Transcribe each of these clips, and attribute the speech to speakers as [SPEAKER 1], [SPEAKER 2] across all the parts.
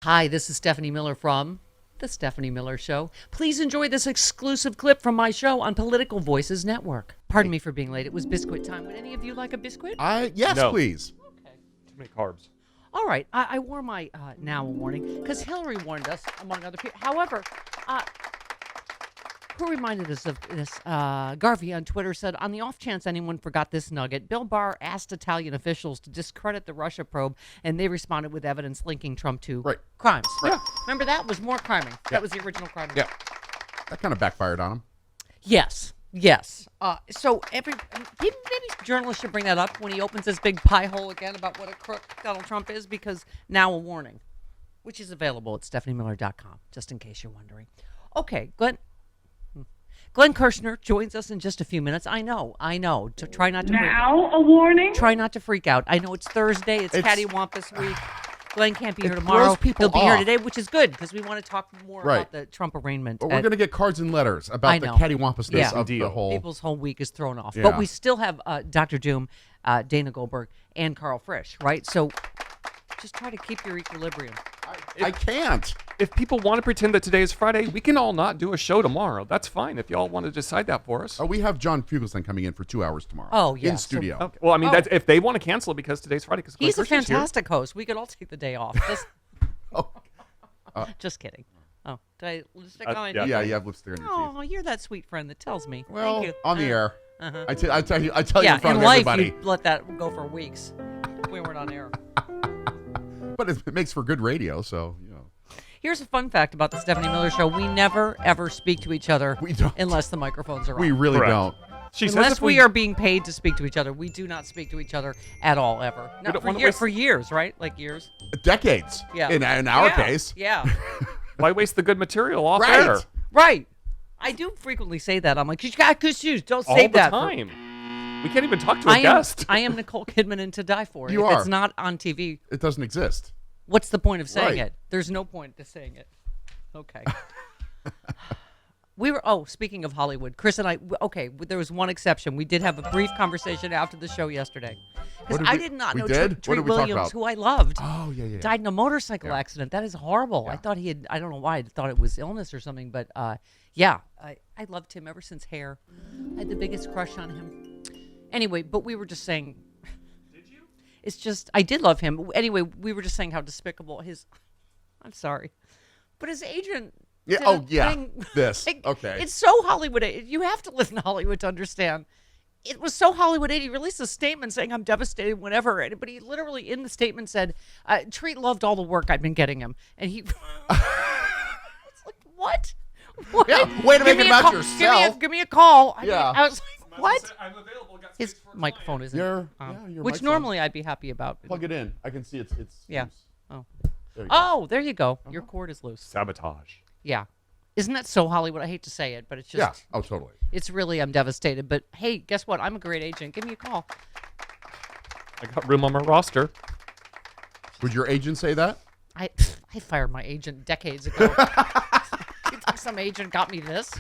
[SPEAKER 1] Hi, this is Stephanie Miller from The Stephanie Miller Show. Please enjoy this exclusive clip from my show on Political Voices Network. Pardon me for being late. It was biscuit time. Would any of you like a biscuit?
[SPEAKER 2] Yes,
[SPEAKER 3] No.
[SPEAKER 2] please.
[SPEAKER 1] Okay.
[SPEAKER 3] Too many carbs.
[SPEAKER 1] All right. I wore my now warning because Hillary warned us, among other people. However, who reminded us of this? Garvey on Twitter said, on the off chance anyone forgot this nugget, Bill Barr asked Italian officials to discredit the Russia probe, and they responded with evidence linking Trump to crimes.
[SPEAKER 2] Right.
[SPEAKER 1] Yeah. Remember that was more criming. Yeah. That was the original criming.
[SPEAKER 2] Yeah. That kind of backfired on him.
[SPEAKER 1] Yes. So maybe journalists should bring that up when he opens this big pie hole again about what a crook Donald Trump is, because now a warning, which is available at stephaniemiller.com, just in case you're wondering. Okay, Glenn Kirshner joins us in just a few minutes. I know. To try not to
[SPEAKER 4] a warning.
[SPEAKER 1] Try not to freak out. I know it's Thursday. It's Cattywampus week. Glenn can't be here tomorrow.
[SPEAKER 2] throws people
[SPEAKER 1] He'll be here
[SPEAKER 2] off.
[SPEAKER 1] today, which is good because we want to talk more about the Trump arraignment.
[SPEAKER 2] But we're going to get cards and letters about the cattywampusness of the whole.
[SPEAKER 1] People's whole week is thrown off.
[SPEAKER 2] Yeah.
[SPEAKER 1] But we still have Dr. Doom, Dana Goldberg, and Carl Frisch, right? So just try to keep your equilibrium.
[SPEAKER 2] I can't.
[SPEAKER 3] If people want to pretend that today is Friday, we can all not do a show tomorrow. That's fine if y'all want to decide that for us.
[SPEAKER 2] Oh, we have John Fugelsang coming in for 2 hours tomorrow.
[SPEAKER 1] Oh, yeah.
[SPEAKER 2] In studio.
[SPEAKER 3] Okay. Well, I mean, that's, if they want to cancel it because today's Friday, because
[SPEAKER 1] He's a fantastic host. We could all take the day off. Just kidding. Oh, did I lipstick on my
[SPEAKER 3] yeah.
[SPEAKER 2] Yeah, you have lipstick on your teeth.
[SPEAKER 1] Oh, you're that sweet friend that tells me.
[SPEAKER 2] Well,
[SPEAKER 1] Thank you.
[SPEAKER 2] on the air.
[SPEAKER 1] Uh-huh.
[SPEAKER 2] I tell you in front
[SPEAKER 1] in
[SPEAKER 2] of
[SPEAKER 1] life,
[SPEAKER 2] everybody.
[SPEAKER 1] you let that go for weeks. We weren't on air.
[SPEAKER 2] But it makes for good radio, so, you know.
[SPEAKER 1] Here's a fun fact about the Stephanie Miller Show. We never, ever speak to each other
[SPEAKER 2] We don't.
[SPEAKER 1] unless the microphones are on.
[SPEAKER 2] We really
[SPEAKER 3] Correct.
[SPEAKER 2] don't.
[SPEAKER 3] She says
[SPEAKER 1] Unless
[SPEAKER 3] if
[SPEAKER 1] we are being paid to speak to each other. We do not speak to each other at all, ever.
[SPEAKER 3] don't
[SPEAKER 1] Not
[SPEAKER 3] wanna
[SPEAKER 1] for years, right? Like years.
[SPEAKER 2] Decades.
[SPEAKER 1] Yeah.
[SPEAKER 2] In our
[SPEAKER 1] Yeah.
[SPEAKER 2] case.
[SPEAKER 1] Yeah.
[SPEAKER 3] Why waste the good material off
[SPEAKER 2] Right.
[SPEAKER 3] air?
[SPEAKER 1] Right. I do frequently say that. I'm like, you got good shoes. Don't
[SPEAKER 3] All
[SPEAKER 1] save
[SPEAKER 3] the
[SPEAKER 1] that.
[SPEAKER 3] time. We can't even talk to a guest.
[SPEAKER 1] I am Nicole Kidman in To Die For.
[SPEAKER 2] You
[SPEAKER 1] if
[SPEAKER 2] are.
[SPEAKER 1] it's not on TV,
[SPEAKER 2] It doesn't exist.
[SPEAKER 1] what's the point of saying
[SPEAKER 2] Right.
[SPEAKER 1] it? There's no point to saying it. Okay. Speaking of Hollywood, Chris and I, there was one exception. We did have a brief conversation after the show yesterday. Because I did not
[SPEAKER 2] we
[SPEAKER 1] know
[SPEAKER 2] did? What
[SPEAKER 1] Treat
[SPEAKER 2] did we talk
[SPEAKER 1] Williams,
[SPEAKER 2] about?
[SPEAKER 1] who I loved,
[SPEAKER 2] Oh, yeah.
[SPEAKER 1] died in a motorcycle accident. That is horrible.
[SPEAKER 2] Yeah.
[SPEAKER 1] I thought he had, I don't know why, I thought it was illness or something, but I loved him ever since Hair. I had the biggest crush on him. Anyway, but we were just saying. Did you? It's just, I did love him. Anyway, we were just saying how despicable I'm sorry, but his agent.
[SPEAKER 2] Yeah.
[SPEAKER 1] did
[SPEAKER 2] Oh,
[SPEAKER 1] a
[SPEAKER 2] yeah.
[SPEAKER 1] thing-
[SPEAKER 2] This.
[SPEAKER 1] Like,
[SPEAKER 2] Okay.
[SPEAKER 1] It's so Hollywood. You have to live in Hollywood to understand. It was so Hollywood. He released a statement saying, I'm devastated, whatever. But he literally, in the statement, said, Treat loved all the work I've been getting him. And he. It's like, what? What?
[SPEAKER 2] Yeah, way to
[SPEAKER 1] Give
[SPEAKER 2] make it
[SPEAKER 1] me a
[SPEAKER 2] about
[SPEAKER 1] call.
[SPEAKER 2] yourself.
[SPEAKER 1] Give me a call.
[SPEAKER 2] Yeah.
[SPEAKER 1] I was like, what?
[SPEAKER 3] I'm available. Got
[SPEAKER 1] His microphone isn't.
[SPEAKER 2] Your
[SPEAKER 1] which
[SPEAKER 2] microphone.
[SPEAKER 1] normally I'd be happy about.
[SPEAKER 2] Plug it in. I can see it's
[SPEAKER 1] Yeah.
[SPEAKER 2] loose.
[SPEAKER 1] Oh.
[SPEAKER 2] There you go.
[SPEAKER 1] Oh, there you go. Your cord is loose.
[SPEAKER 3] Sabotage.
[SPEAKER 1] Yeah. Isn't that so Hollywood? I hate to say it, but it's just.
[SPEAKER 2] Yeah. Oh, totally.
[SPEAKER 1] It's really, I'm devastated. But hey, guess what? I'm a great agent. Give me a call.
[SPEAKER 3] I got room on my roster.
[SPEAKER 2] Would your agent say that?
[SPEAKER 1] I fired my agent decades ago. You think some agent got me this?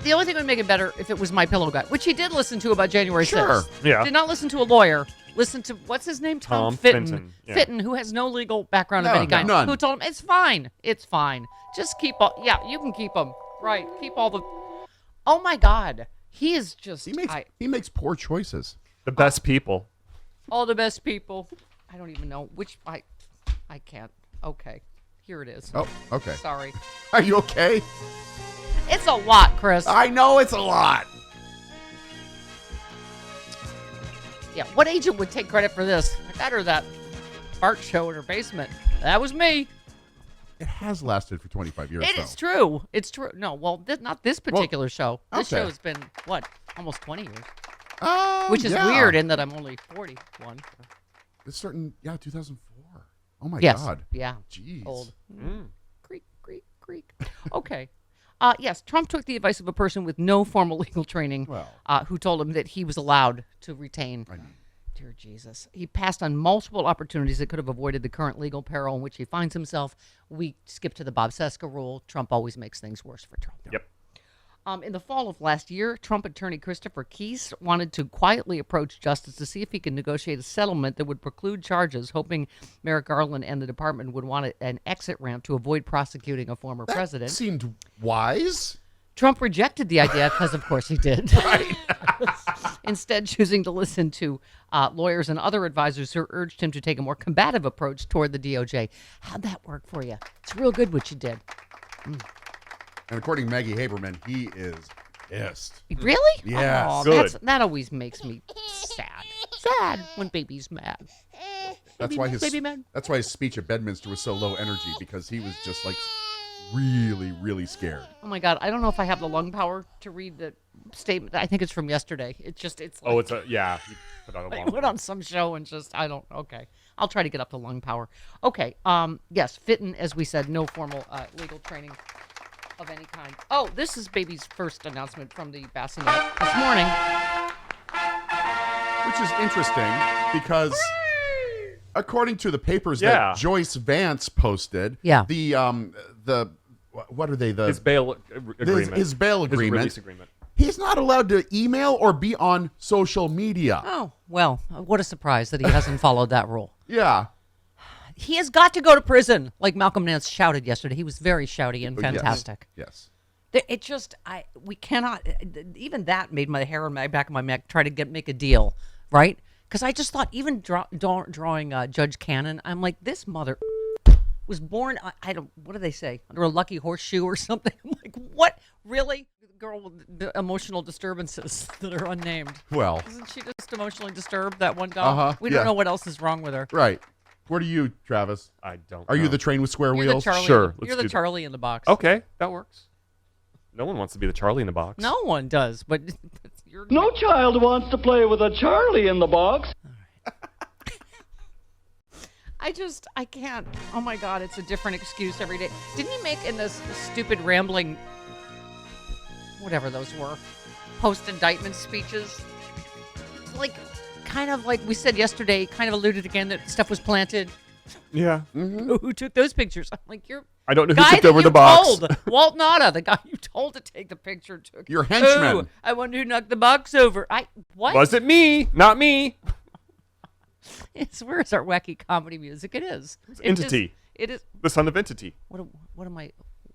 [SPEAKER 1] The only thing would make it better if it was My Pillow guy, which he did listen to about January 6th.
[SPEAKER 2] Sure.
[SPEAKER 3] Yeah.
[SPEAKER 1] Did not listen to a lawyer. Listen to, what's his name?
[SPEAKER 3] Tom
[SPEAKER 1] Fitton.
[SPEAKER 3] Fenton, yeah.
[SPEAKER 1] Fitton, who has no legal background of
[SPEAKER 2] No,
[SPEAKER 1] any kind.
[SPEAKER 2] none.
[SPEAKER 1] Who told him, it's fine. It's fine. Just keep all, yeah, you can keep them. Right. Keep all the, oh my God. He is just,
[SPEAKER 2] He makes poor choices.
[SPEAKER 3] The best people.
[SPEAKER 1] all the best people. I don't even know which, I can't. Okay. Here it is.
[SPEAKER 2] Oh, okay.
[SPEAKER 1] Sorry.
[SPEAKER 2] Are you okay?
[SPEAKER 1] It's a lot, Chris.
[SPEAKER 2] I know it's a lot.
[SPEAKER 1] Yeah, what agent would take credit for this? I got her that art show in her basement. That was me.
[SPEAKER 2] It has lasted for 25 years.
[SPEAKER 1] It's true. It's true. No, well, not this particular show. This
[SPEAKER 2] okay.
[SPEAKER 1] show's been, what, almost 20 years.
[SPEAKER 2] Oh,
[SPEAKER 1] Which is
[SPEAKER 2] yeah.
[SPEAKER 1] weird in that I'm only 41.
[SPEAKER 2] It's certain, 2004. Oh my
[SPEAKER 1] Yes.
[SPEAKER 2] God.
[SPEAKER 1] Yeah.
[SPEAKER 2] Jeez.
[SPEAKER 1] Old.
[SPEAKER 3] Mm.
[SPEAKER 1] Creak. Okay. Yes, Trump took the advice of a person with no formal legal training
[SPEAKER 2] Well.
[SPEAKER 1] who told him that he was allowed to retain.
[SPEAKER 2] I know.
[SPEAKER 1] Dear Jesus. He passed on multiple opportunities that could have avoided the current legal peril in which he finds himself. We skip to the Bob Seska rule. Trump always makes things worse for Trump.
[SPEAKER 3] Yep.
[SPEAKER 1] In the fall of last year, Trump attorney Christopher Keese wanted to quietly approach justice to see if he could negotiate a settlement that would preclude charges, hoping Merrick Garland and the department would want an exit ramp to avoid prosecuting a former president.
[SPEAKER 2] Seemed wise.
[SPEAKER 1] Trump rejected the idea because, of course, he did. Right. Instead, choosing to listen to lawyers and other advisors who urged him to take a more combative approach toward the DOJ. How'd that work for you? It's real good what you did.
[SPEAKER 2] And according to Maggie Haberman, he is pissed.
[SPEAKER 1] Really?
[SPEAKER 2] Yes.
[SPEAKER 1] Oh,
[SPEAKER 3] Good.
[SPEAKER 1] that always makes me sad. Sad when baby's mad.
[SPEAKER 2] That's why
[SPEAKER 1] baby mad.
[SPEAKER 2] That's why his speech at Bedminster was so low energy, because he was just like really, really scared.
[SPEAKER 1] Oh my God, I don't know if I have the lung power to read the statement. I think it's from yesterday. It's like,
[SPEAKER 3] Oh, it's yeah. You put out a
[SPEAKER 1] I
[SPEAKER 3] long
[SPEAKER 1] went on some show and okay. I'll try to get up to lung power. Okay, yes, Fitton, as we said, no formal legal training of any kind. Oh, this is baby's first announcement from the bassinet this morning.
[SPEAKER 2] Which is interesting because according to the papers
[SPEAKER 3] Yeah.
[SPEAKER 2] that Joyce Vance posted,
[SPEAKER 1] Yeah.
[SPEAKER 2] the what are they?
[SPEAKER 3] his bail agreement.
[SPEAKER 2] His bail
[SPEAKER 3] His
[SPEAKER 2] agreement.
[SPEAKER 3] release agreement.
[SPEAKER 2] He's not allowed to email or be on social media.
[SPEAKER 1] Oh, well, what a surprise that he hasn't followed that rule.
[SPEAKER 2] Yeah.
[SPEAKER 1] He has got to go to prison, like Malcolm Nance shouted yesterday. He was very shouty and fantastic.
[SPEAKER 2] Yes.
[SPEAKER 1] It just, we cannot, even that made my hair on my back of my neck try to make a deal, right? Because I just thought, even drawing Judge Cannon, I'm like, this mother was born, what do they say, under a lucky horseshoe or something? I'm like, what? Really? The girl with the emotional disturbances that are unnamed.
[SPEAKER 2] Well.
[SPEAKER 1] Isn't she just emotionally disturbed, that one doll? We don't know what else is wrong with her.
[SPEAKER 2] Right. What are you, Travis?
[SPEAKER 3] I don't.
[SPEAKER 2] Are you
[SPEAKER 3] know.
[SPEAKER 2] the train with square
[SPEAKER 1] You're
[SPEAKER 2] wheels?
[SPEAKER 1] the Charlie.
[SPEAKER 3] Sure, let's
[SPEAKER 1] You're the
[SPEAKER 3] do that.
[SPEAKER 1] Charlie in the box.
[SPEAKER 3] Okay, that works. No one wants to be the Charlie in the box.
[SPEAKER 1] No one does, but you're
[SPEAKER 4] No child wants to play with a Charlie in the box.
[SPEAKER 1] I can't. Oh my God, it's a different excuse every day. Didn't he make in this stupid rambling, whatever those were, post-indictment speeches? Like, kind of like we said yesterday, kind of alluded again that stuff was planted.
[SPEAKER 3] Yeah.
[SPEAKER 1] Who took those pictures? I'm like, you're
[SPEAKER 3] I don't know who
[SPEAKER 1] guy
[SPEAKER 3] tipped
[SPEAKER 1] that
[SPEAKER 3] over
[SPEAKER 1] you
[SPEAKER 3] the box.
[SPEAKER 1] told, Walt Nada, the guy you told to take the picture, took
[SPEAKER 2] Your henchman.
[SPEAKER 1] Ooh, I wonder who knocked the box over. What?
[SPEAKER 3] Was it me? Not me.
[SPEAKER 1] Where's our wacky comedy music? It is.
[SPEAKER 3] Entity.
[SPEAKER 1] It is.
[SPEAKER 3] The son of Entity.
[SPEAKER 1] What am I?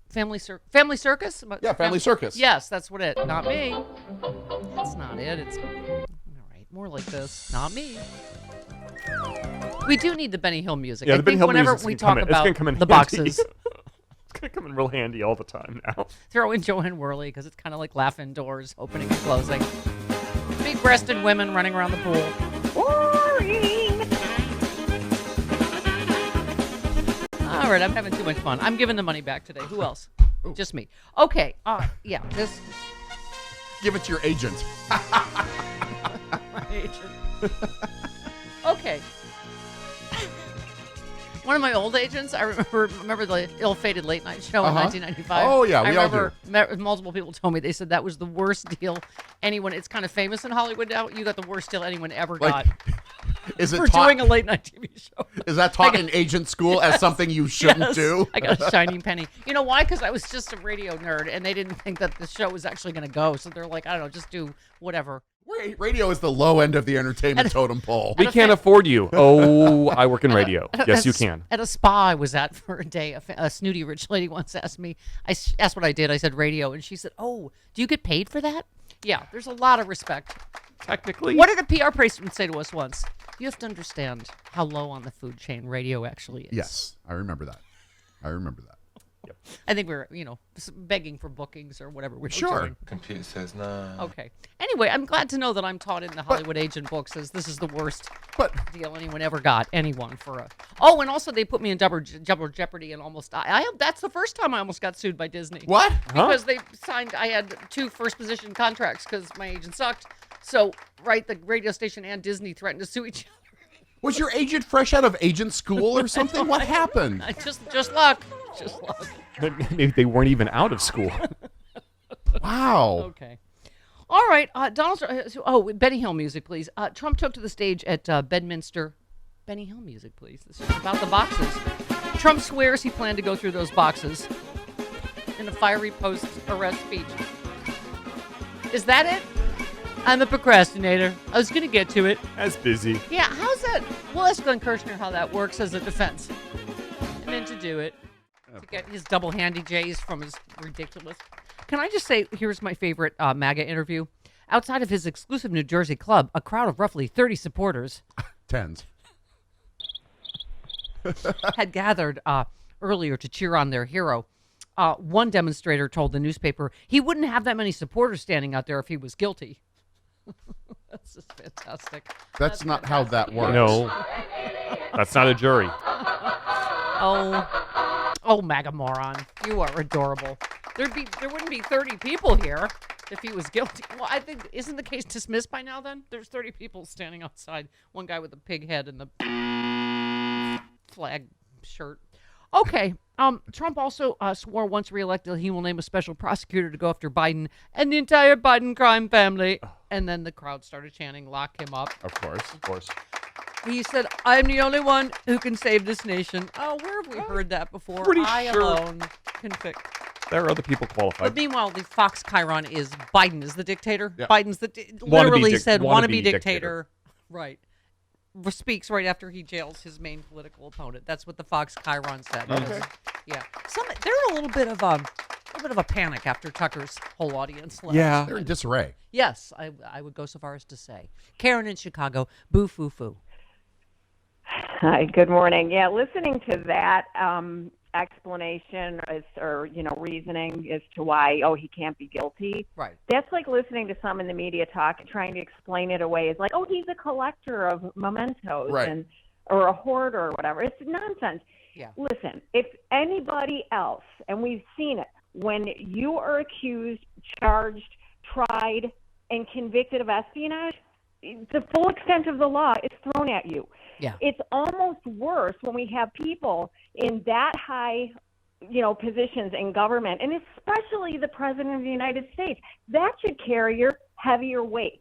[SPEAKER 1] Family Circus?
[SPEAKER 2] Yeah, Family Circus.
[SPEAKER 1] Yes, that's what it. Not me. That's not it. It's all right. More like this. Not me. We do need the Benny Hill music.
[SPEAKER 3] Yeah,
[SPEAKER 1] I
[SPEAKER 3] the Benny
[SPEAKER 1] think
[SPEAKER 3] Hill
[SPEAKER 1] whenever
[SPEAKER 3] music's
[SPEAKER 1] we
[SPEAKER 3] gonna
[SPEAKER 1] talk
[SPEAKER 3] come in. It's
[SPEAKER 1] about
[SPEAKER 3] gonna come in
[SPEAKER 1] the
[SPEAKER 3] handy.
[SPEAKER 1] boxes,
[SPEAKER 3] It's gonna come in real handy all the time now.
[SPEAKER 1] throw in Joanne Worley because it's kind of like laughing doors, opening and closing. Big-breasted women running around the pool. Boring. All right, I'm having too much fun. I'm giving the money back today. Who else? Just me. Okay. Yeah. This.
[SPEAKER 2] Give it to your agent.
[SPEAKER 1] My agent. Okay. One of my old agents, I remember the ill-fated late night show in 1995.
[SPEAKER 2] Oh, yeah,
[SPEAKER 1] I
[SPEAKER 2] we all
[SPEAKER 1] remember multiple people told me, they said that was the worst deal anyone, it's kind of famous in Hollywood now, you got the worst deal anyone ever got
[SPEAKER 2] Is it
[SPEAKER 1] for
[SPEAKER 2] taught,
[SPEAKER 1] doing a late night TV show.
[SPEAKER 2] Is that taught in agent school as something you shouldn't
[SPEAKER 1] Yes,
[SPEAKER 2] do?
[SPEAKER 1] I got a shiny penny. You know why? Because I was just a radio nerd, and they didn't think that the show was actually going to go, so they're like, I don't know, just do whatever.
[SPEAKER 2] Radio is the low end of the entertainment totem pole.
[SPEAKER 3] We can't afford you. Oh, I work in radio. Yes, you can.
[SPEAKER 1] At a spa I was at for a day, a snooty rich lady once asked me, asked what I did. I said radio, and she said, oh, do you get paid for that? Yeah, there's a lot of respect.
[SPEAKER 3] Technically.
[SPEAKER 1] What did a PR person say to us once? You have to understand how low on the food chain radio actually is.
[SPEAKER 2] Yes, I remember that.
[SPEAKER 1] I think we were, begging for bookings or whatever we were
[SPEAKER 2] Sure.
[SPEAKER 1] doing.
[SPEAKER 5] Computer says no.
[SPEAKER 1] Okay. Anyway, I'm glad to know that I'm taught in the Hollywood agent books as this is the worst
[SPEAKER 2] But
[SPEAKER 1] deal anyone ever got. Anyone for a. Oh, and also they put me in double jeopardy and almost. That's the first time I almost got sued by Disney.
[SPEAKER 2] what?
[SPEAKER 1] Because they signed. I had 2 first position contracts because my agent sucked. So, right, the radio station and Disney threatened to sue each other.
[SPEAKER 2] Was your agent fresh out of agent school or something? What happened?
[SPEAKER 1] Just luck. Just luck.
[SPEAKER 3] Maybe they weren't even out of school.
[SPEAKER 2] Wow.
[SPEAKER 1] Okay. All right. Benny Hill music, please. Trump took to the stage at Bedminster. Benny Hill music, please. This is about the boxes. Trump swears he planned to go through those boxes in a fiery post-arrest speech. Is that it? I'm a procrastinator. I was going to get to it.
[SPEAKER 3] As busy.
[SPEAKER 1] Yeah, how's that? We'll ask Glenn Kirshner how that works as a defense. And then to do it. To get his double handy J's from his ridiculous. Can I just say, here's my favorite MAGA interview. Outside of his exclusive New Jersey club, a crowd of roughly 30 supporters
[SPEAKER 2] Tens.
[SPEAKER 1] had gathered earlier to cheer on their hero. One demonstrator told the newspaper he wouldn't have that many supporters standing out there if he was guilty. That's just fantastic.
[SPEAKER 2] That's not how that works.
[SPEAKER 3] No, that's not a jury.
[SPEAKER 1] Oh, MAGA moron. You are adorable. There wouldn't be 30 people here if he was guilty. Well, I think, isn't the case dismissed by now then? There's 30 people standing outside. One guy with a pig head and the flag shirt. Okay. Trump also swore once reelected he will name a special prosecutor to go after Biden and the entire Biden crime family. And then the crowd started chanting, lock him up.
[SPEAKER 2] Of course.
[SPEAKER 1] He said, I'm the only one who can save this nation. Oh, where have we heard that before?
[SPEAKER 3] Pretty
[SPEAKER 1] I
[SPEAKER 3] sure.
[SPEAKER 1] alone can fix.
[SPEAKER 3] There are other people qualified.
[SPEAKER 1] But meanwhile, the Fox Chiron is Biden is the dictator.
[SPEAKER 2] Yeah.
[SPEAKER 1] Biden's literally said
[SPEAKER 3] wannabe
[SPEAKER 1] wannabe dictator.
[SPEAKER 3] dictator.
[SPEAKER 1] Right. Speaks right after he jails his main political opponent. That's what the Fox Chiron said.
[SPEAKER 2] Okay.
[SPEAKER 1] Yeah. They're in a little bit of a panic after Tucker's whole audience left.
[SPEAKER 3] Yeah.
[SPEAKER 2] They're in disarray.
[SPEAKER 1] Yes, I would go so far as to say. Karen in Chicago, boo foo foo.
[SPEAKER 5] Hi, good morning. Yeah, listening to that explanation or reasoning as to why, he can't be guilty.
[SPEAKER 1] Right.
[SPEAKER 5] That's like listening to some in the media talk and trying to explain it away as like, he's a collector of mementos
[SPEAKER 2] Right.
[SPEAKER 5] or a hoarder or whatever. It's nonsense.
[SPEAKER 1] Yeah.
[SPEAKER 5] Listen, if anybody else, and we've seen it, when you are accused, charged, tried, and convicted of espionage, the full extent of the law is thrown at you.
[SPEAKER 1] Yeah.
[SPEAKER 5] It's almost worse when we have people in that high, positions in government, and especially the president of the United States. That should carry your heavier weight.